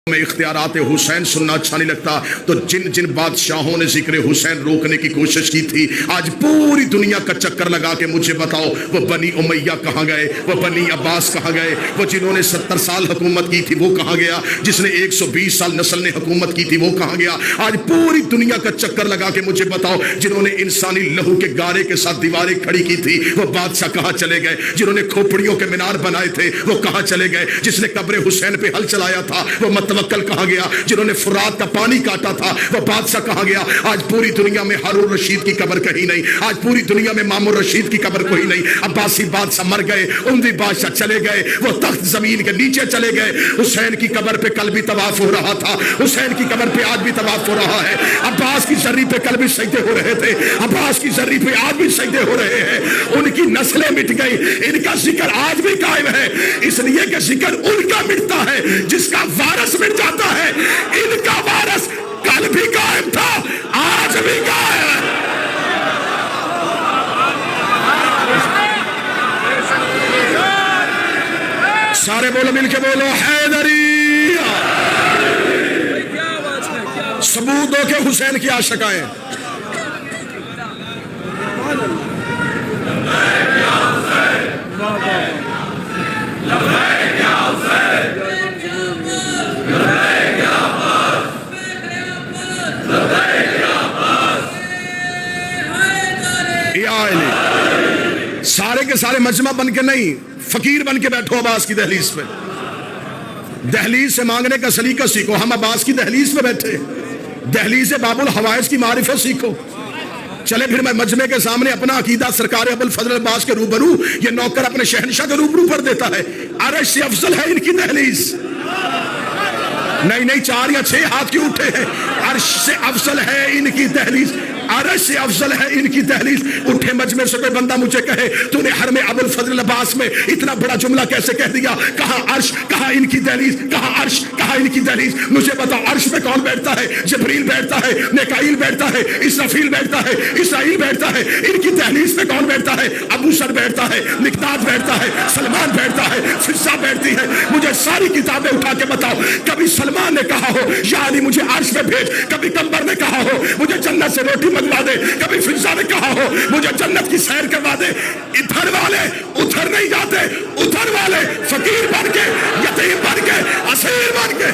میں اختیارات حسین سننا اچھا نہیں لگتا، تو جن جن بادشاہوں نے ذکر حسین روکنے کی کوشش کی تھی آج پوری دنیا کا چکر لگا کے مجھے بتاؤ وہ بنی امیہ کہاں گئے، وہ بنی عباس کہاں گئے، وہ جنہوں نے 70 سال حکومت کی تھی وہ کہاں گیا، جس نے 120 سال نسل نے حکومت کی تھی وہ کہاں گیا؟ آج پوری دنیا کا چکر لگا کے مجھے بتاؤ جنہوں نے انسانی لہو کے گارے کے ساتھ دیواریں کھڑی کی تھی وہ بادشاہ کہاں چلے گئے؟ جنہوں نے کھوپڑیوں کے مینار بنائے تھے وہ کہاں چلے گئے؟ جس نے قبر حسین پہ ہل چلایا تھا وہ متوکل کہاں گیا؟ جنہوں نے فرات کا پانی کاٹا تھا وہ بادشاہ کہاں گیا؟ آج پوری دنیا میں ہارون رشید کی قبر کہیں نہیں، آج پوری دنیا میں مامون رشید کی قبر کوئی نہیں، عباسی بادشاہ مر گئے، اموی بادشاہ چلے گئے، وہ تخت زمین کے نیچے چلے گئے۔ حسین کی قبر پہ کل بھی طواف ہو رہا تھا، حسین کی قبر پہ آج بھی طواف ہو رہا ہے، عباس کی زری پہ کل بھی سجدے ہو رہے تھے، عباس کی زری پہ آج بھی سجدے ہو رہے ہیں۔ ان کی نسلیں مٹ گئی، ان کا ذکر آج بھی قائم ہے، اس لیے کہ ذکر ان کا مٹتا ہے جس کا وارث مٹ جاتا ہے۔ ان کا وارث کل بھی قائم تھا، آج بھی قائم ہے۔ سارے بولو، مل کے بولو، حیدری۔ ثبوت دو کہ حسین کی عاشقائیں سارے کے سارے مجمع بن کے نہیں، فقیر بن کے بیٹھو عباس کی دہلیز پہ، دہلیز سے مانگنے کا سلیقہ سیکھو۔ ہم عباس کی دہلیز پہ بیٹھے، دہلیز باب الحوائج کی معرفت سیکھو۔ چلے پھر میں مجمع کے سامنے اپنا عقیدہ سرکار ابوالفضل عباس کے روبرو، یہ نوکر اپنے شہنشاہ کے روبرو پر دیتا ہے، عرش سے افضل ہے ان کی دہلیز۔ نہیں 4 یا 6 ہاتھ کیوں اٹھے ہیں؟ عرش سے افضل ہے ان کی دہلیز، عرش سے افضل ہے ان کی دہلیز۔ اٹھے مجمع سے کوئی بندہ مجھے کہے تو نے حرم ابوالفضل عباس میں اتنا بڑا جملہ کیسے کہہ دیا؟ کہاں عرش، کہاں ان کی دہلیز، کہاں عرش، کہاں ان کی دہلیز؟ مجھے بتاؤ عرش پہ کون بیٹھتا ہے؟ جبریل بیٹھتا ہے، میکائیل بیٹھتا ہے، اسرافیل بیٹھتا ہے، اسرائیل بیٹھتا ہے۔ ان کی دہلیز پہ کون بیٹھتا ہے؟ ابو سر بیٹھتا ہے، مقداد بیٹھتا ہے، سلمان بیٹھتا ہے، فضہ بیٹھتی ہے۔ مجھے ساری کتابیں اٹھا کے بتاؤ کبھی سلمان نے کہا ہو یا علی مجھے عرش پہ بھیج، کبھی قمبر نے کہا ہو مجھے جنت سے روٹی منگوا دے، کبھی فضہ نے کہا ہو مجھے جنت کی سیر کروا دے۔ ادھر والے ادھر نہیں جاتے، ادھر والے فقیر بن کے، یتیم بن کے، اسیر بن کے۔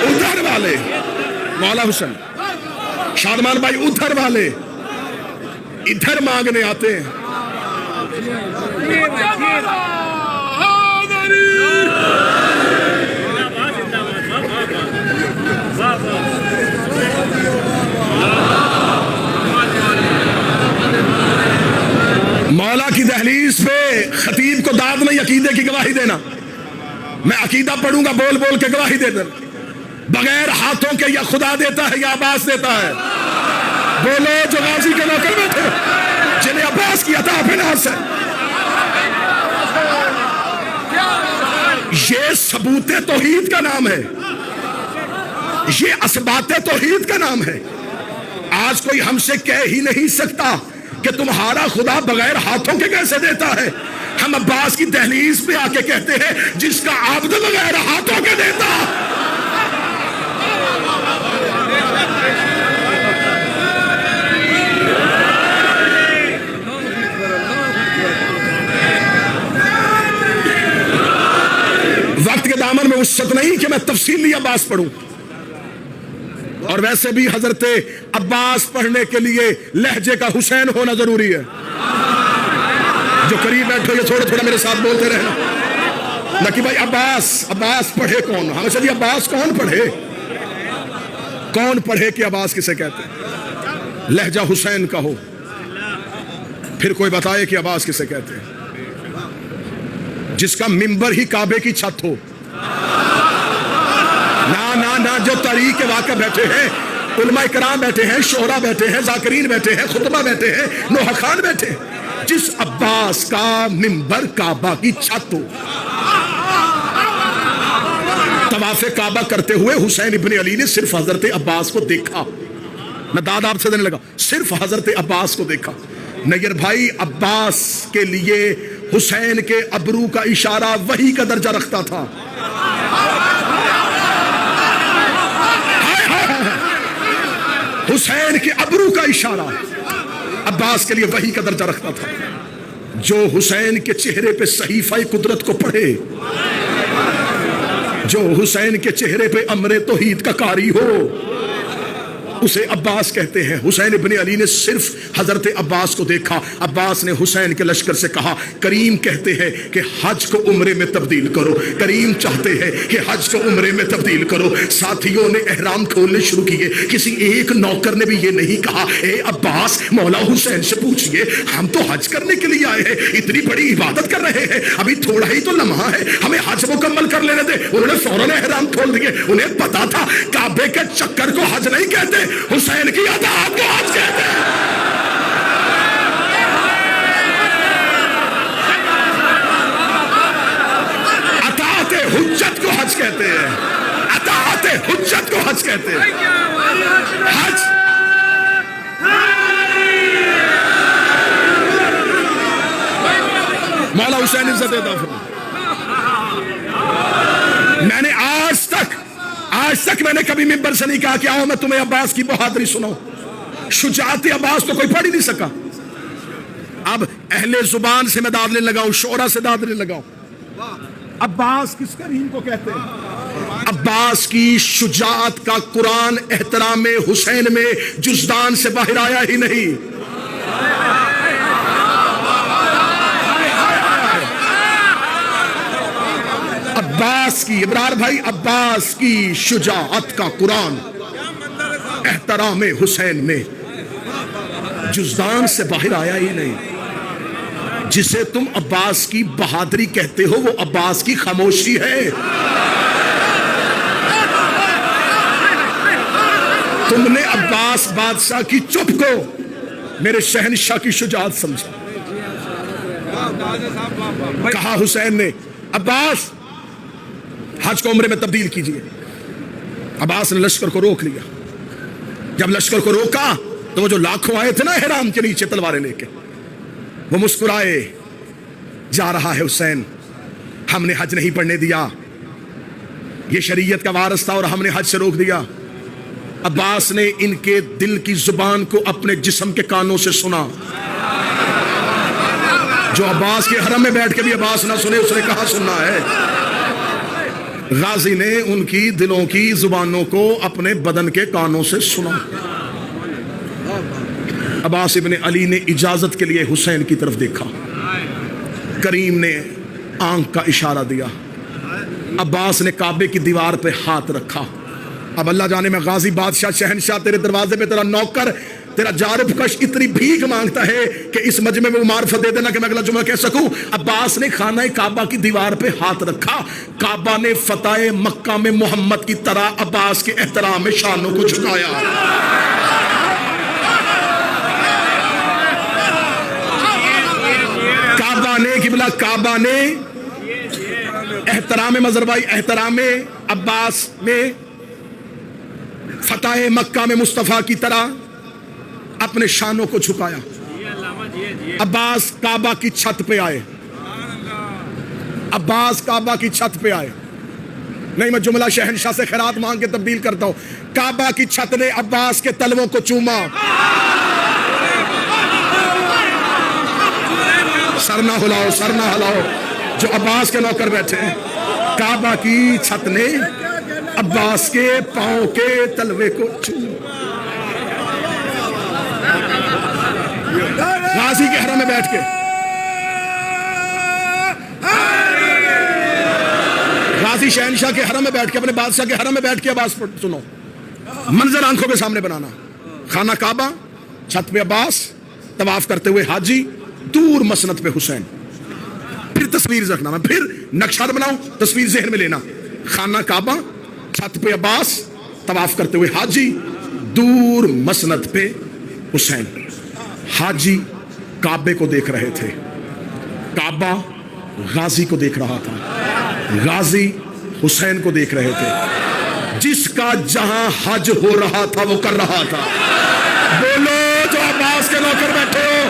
ادھر والے مولا حسین شادمان بھائی، ادھر والے ادھر مانگنے آتے ہیں۔ مولا کی دہلیز پہ خطیب کو داد نہیں عقیدے کی گواہی دینا۔ میں عقیدہ پڑھوں گا بول بول کے گواہی دے دینا، بغیر ہاتھوں کے یا خدا دیتا ہے یا عباس دیتا ہے؟ بولو جو غازی کے نوکر بیٹھے جنہیں عباس کی عطا پہ ناز ہے۔ یہ ثبوت توحید کا نام ہے، یہ اثبات توحید کا نام ہے۔ آج کوئی ہم سے کہہ ہی نہیں سکتا کہ تمہارا خدا بغیر ہاتھوں کے کیسے دیتا ہے۔ ہم عباس کی دہلیز پہ آ کے کہتے ہیں جس کا عبد بغیر ہاتھوں کے دیتا۔ وقت کے دامن میں وسعت نہیں کہ میں تفصیلی عباس پڑھوں، اور ویسے بھی حضرت عباس پڑھنے کے لیے لہجے کا حسین ہونا ضروری ہے۔ جو قریب بیٹھو یہ تھوڑا تھوڑا میرے ساتھ بولتے رہنا، نہ کہ بھائی عباس پڑھے کون؟ ہمیں چلیے عباس کون پڑھے؟ کون پڑھے کہ عباس کسے کہتے ہیں؟ لہجہ حسین کا ہو، پھر کوئی بتائے کہ عباس کسے کہتے ہیں؟ جس کا منبر ہی کعبے کی چھت ہو۔ نہ جو تاریخ کے واقع بیٹھے ہیں، علماء کرام بیٹھے ہیں، شعراء بیٹھے ہیں، ذاکرین بیٹھے ہیں، خطبہ بیٹھے ہیں، نوحہ خان بیٹھے ہیں، جس عباس کا منبر کعبہ کی چھت ہو۔ طواف کعبہ کرتے ہوئے حسین ابن علی نے صرف حضرت عباس کو دیکھا، میں داد آپ سے دینے لگا، صرف حضرت عباس کو دیکھا۔ نیر بھائی عباس کے لیے حسین کے ابرو کا اشارہ وحی کا درجہ رکھتا تھا. حسین کے ابرو کا اشارہ عباس کے لیے وحی کا درجہ رکھتا تھا. جو حسین کے چہرے پہ صحیفہ قدرت کو پڑھے, جو حسین کے چہرے پہ امر توحید کا قاری ہو, اسے عباس کہتے ہیں. حسین ابن علی نے صرف حضرت عباس کو دیکھا. عباس نے حسین کے لشکر سے کہا, کریم کہتے ہیں کہ حج کو عمرے میں تبدیل کرو, کریم چاہتے ہیں کہ حج کو عمرے میں تبدیل کرو. ساتھیوں نے احرام کھولنے شروع کیے. کسی ایک نوکر نے بھی یہ نہیں کہا, اے عباس مولا حسین سے پوچھئے, ہم تو حج کرنے کے لیے آئے ہیں, اتنی بڑی عبادت کر رہے ہیں, ابھی تھوڑا ہی تو لمحہ ہے, ہمیں حج مکمل کر لینے دے. انہوں نے فوراً احرام کھول دیے. انہیں پتا تھا کعبے کے چکر کو حج نہیں کہتے, حسین کی اطاعت کو حج کہتے ہیں. اطاعت حجت کو حج کہتے ہیں, اطاعت حجت کو حج کہتے ہیں. حج مولا حسین عزت عطا فرمائے. میں نے آج تک میں نے کبھی ممبر سے نہیں کہا کہ آؤ میں تمہیں عباس کی بہادری سناؤں. شجاعت عباس تو کوئی پڑھ ہی نہیں سکا. اب اہل زبان سے میں داد لینے لگا ہوں, شعرا سے داد لینے لگا ہوں. عباس کس کریم کو کہتے ہیں؟ عباس کی شجاعت کا قرآن احترام حسین میں جزدان سے باہر آیا ہی نہیں. عباس کی, ابرار بھائی, عباس کی شجاعت کا قرآن احترام حسین میں جزدان سے باہر آیا ہی نہیں. جسے تم عباس کی بہادری کہتے ہو وہ عباس کی خاموشی ہے. تم نے عباس بادشاہ کی چپ کو میرے شہنشاہ کی شجاعت سمجھا. کہا حسین نے, عباس حج کو عمرے میں تبدیل کیجئے. عباس نے لشکر کو روک لیا. جب لشکر کو روکا تو وہ جو لاکھوں آئے تھے نا احرام کے نیچے تلواریں لے کے, وہ مسکرائے. جا رہا ہے حسین, ہم نے حج نہیں پڑھنے دیا, یہ شریعت کا وارث تھا اور ہم نے حج سے روک دیا. عباس نے ان کے دل کی زبان کو اپنے جسم کے کانوں سے سنا. جو عباس کے حرم میں بیٹھ کے بھی عباس نہ سنے, اس نے کہا سننا ہے. غازی نے ان کی دلوں کی زبانوں کو اپنے بدن کے کانوں سے سنا. عباس ابن علی نے اجازت کے لیے حسین کی طرف دیکھا. کریم نے آنکھ کا اشارہ دیا. عباس نے کعبے کی دیوار پہ ہاتھ رکھا. اب اللہ جانے میں غازی بادشاہ شہنشاہ تیرے دروازے پہ تیرا نوکر تیرا جارب کش اتنی بھیک مانگتا ہے کہ اس مجمع میں وہ معرفت دے دینا کہ میں اگلا جمعہ کہہ سکوں. عباس نے خانہ کعبہ کی دیوار پہ ہاتھ رکھا. کعبہ نے فتح مکہ میں محمد کی طرح عباس کے احترام میں شانوں کو جھکایا. کعبہ نے قبلہ, کعبہ نے احترام مظہر احترام عباس میں فتح مکہ میں مصطفیٰ کی طرح اپنے شانوں کو جھکایا. عباس کعبہ کی چھت پہ آئے. عباس کعبہ کی چھت پہ آئے. نہیں, میں جملہ شہنشاہ سے خیرات مانگ کے تبدیل کرتا ہوں. کعبہ کی چھت نے عباس کے تلووں کو چوما. سر نہ ہلاؤ, سر نہ ہلاؤ, جو عباس کے نوکر بیٹھے ہیں. کعبہ کی چھت نے عباس کے پاؤں کے تلوے کو چوما. غازی کے حرم میں بیٹھ کے, غازی شہنشاہ کے حرم میں بیٹھ کے, اپنے بادشاہ کے حرم میں بیٹھ کے عباس پر سنو. منظر آنکھوں کے سامنے بنانا. خانہ کعبہ, چھت پہ عباس, طواف کرتے ہوئے حاجی, دور مسند پہ حسین. پھر تصویر رکھنا, میں پھر نقشہ بناؤں, تصویر ذہن میں لینا. خانہ کعبہ, چھت پہ عباس, طواف کرتے ہوئے حاجی, دور مسند پہ حسین. حاجی کعبے کو دیکھ رہے تھے, کعبہ غازی کو دیکھ رہا تھا, غازی حسین کو دیکھ رہے تھے. جس کا جہاں حج ہو رہا تھا وہ کر رہا تھا. بولو جو عباس کے نوکر بیٹھے ہو,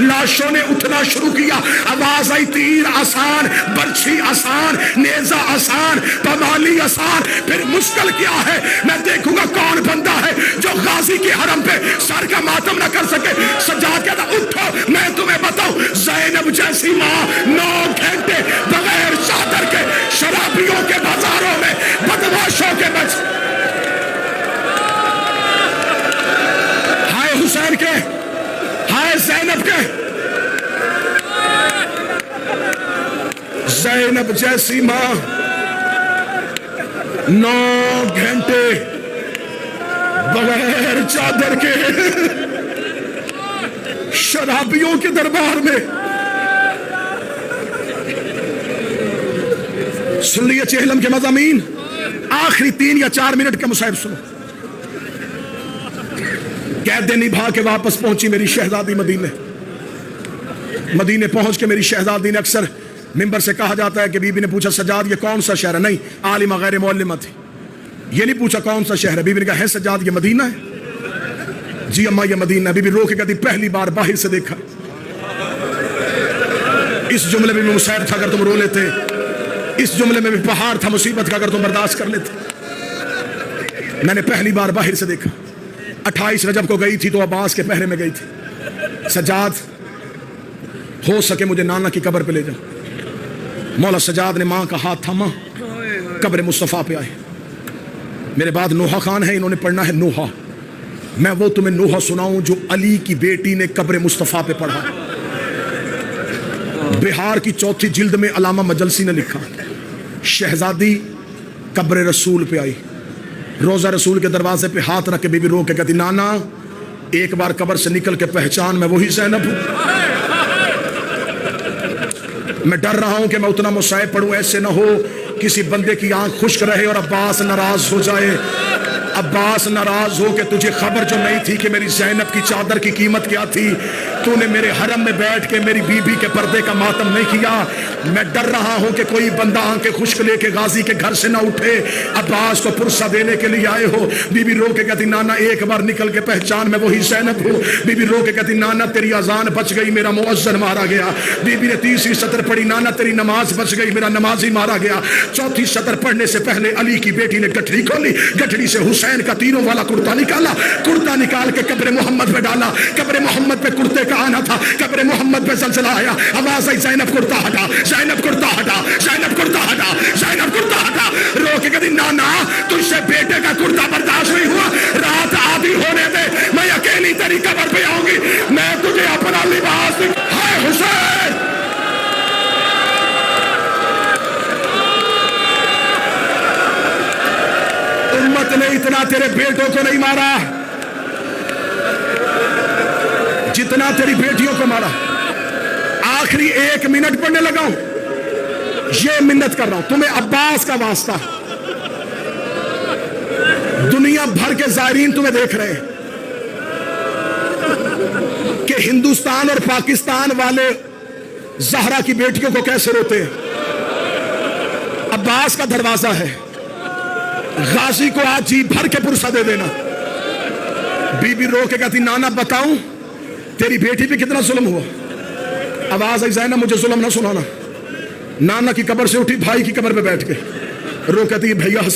لاشوں نے اٹھنا شروع کیا. آواز آئی تیر آسان, برچھی آسان, نیزہ آسان, پمالی آسان, پھر مشکل کیا ہے؟ میں دیکھوں گا کون بندہ ہے جو غازی کے حرم پہ سر کا ماتم نہ کر سکے. سجاد کہتا اٹھو میں تمہیں بتاؤں, زینب جیسی ماں 9 گھنٹے بغیر چادر کے شرابیوں کے بازاروں میں بدماشوں کے بچ, ہائے حسین کے, ہائے زینب کے, زینب جیسی ماں 9 گھنٹے بغیر چادر کے شرابیوں کے دربار میں. سن لیے چہلم کے مضامین, آخری 3 یا 4 منٹ کا مصاحب سنو. قید نبھا کے واپس پہنچی میری شہزادی مدینے. مدینے پہنچ کے میری شہزادی نے, اکثر ممبر سے کہا جاتا ہے کہ بی بی نے پوچھا سجاد یہ کون سا شہر ہے؟ نہیں, عالمہ غیر معلمہ تھی. یہ نہیں پوچھا کون سا شہر ہے. بی بی نے کہا ہے سجاد یہ مدینہ ہے؟ جی اماں یہ مدینہ ہے. بی بی رو کے کہتی پہلی بار باہر سے دیکھا. اس جملے میں بھی مصیبت تھا اگر تم رو لیتے, اس جملے میں بھی پہاڑ تھا مصیبت کا اگر تم برداشت کر لیتے. میں نے پہلی بار باہر سے دیکھا. 28 رجب کو گئی تھی تو عباس کے پہرے میں گئی تھی. سجاد ہو سکے مجھے نانا کی قبر پہ لے جاؤ. مولا سجاد نے ماں کا ہاتھ تھاما, قبر مصطفیٰ پہ آئے. میرے بعد نوحہ خان ہے, انہوں نے پڑھنا ہے نوحہ. میں وہ تمہیں نوحہ سناؤں جو علی کی بیٹی نے قبر مصطفیٰ پہ پڑھا. بہار کی 4تھی جلد میں علامہ مجلسی نے لکھا, شہزادی قبر رسول پہ آئی, روزہ رسول کے دروازے پہ ہاتھ رکھ کے بی بی رو کے کہتی نانا ایک بار قبر سے نکل کے پہچان میں وہی زینب ہوں. میں ڈر رہا ہوں کہ میں اتنا مصائب پڑھوں ایسے نہ ہو کسی بندے کی آنکھ خشک رہے اور عباس ناراض ہو جائے. عباس ناراض ہو کہ تجھے خبر جو نہیں تھی کہ میری زینب کی چادر کی قیمت کیا تھی, تو نے میرے حرم میں بیٹھ کے میری بی بی کے پردے کا ماتم نہیں کیا. میں ڈر رہا ہوں کہ کوئی بندہ آنکھیں خشک لے کے غازی کے گھر سے نہ اٹھے, عباس کو پرسہ دینے کے لیے آئے ہو. بی بی رو کے کہتی نانا ایک بار نکل کے پہچان میں وہی زینب ہوں. بی بی رو کے کہتی نانا تیری اذان بچ گئی, میرا مؤذن مارا گیا. بی بی نے 3ری سطر پڑھی, نانا تیری نماز بچ گئی, میرا نمازی مارا گیا. 4تھی سطر پڑھنے سے پہلے علی کی بیٹی نے گٹھڑی کھولی, گٹھڑی سے حسین کا تینوں والا کرتا نکالا, کرتا نکال کے قبر محمد پہ ڈالا. قبر محمد پہ کرتے کا آنا تھا, قبر محمد پہ زلزلہ آیا. آواز آئی زینب کرتا ہٹا, زینب کرتا ہٹا, زینب کرتا ہٹا, زینب کرتا ہٹا. رو کے کہتی نانا تجھ سے بیٹے کا کرتا برداشت نہیں ہوا, رات آدھی ہونے دے, میں اکیلی تیری قبر پہ آؤں گی, میں تجھے اپنا لباس. ہائے حسین, امت نے اتنا تیرے بیٹوں کو نہیں مارا جتنا تیری بیٹیوں کو مارا. آخری 1 منٹ پڑھنے لگا ہوں, یہ منت کر رہا ہوں تمہیں عباس کا واسطہ. دنیا بھر کے زائرین تمہیں دیکھ رہے ہیں کہ ہندوستان اور پاکستان والے زہرا کی بیٹیوں کو کیسے روتے ہیں. عباس کا دروازہ ہے, غازی کو آج جی بھر کے پرسہ دے دینا. بی بی رو کے کہتی نانا بتاؤں تیری بیٹی پہ کتنا ظلم ہوا. آواز آئی زینب مجھے ظلم نہ سنانا. نانا کی قبر سے اٹھی, بھائی کی قبر پہ بیٹھ کے رو کہتی بھیا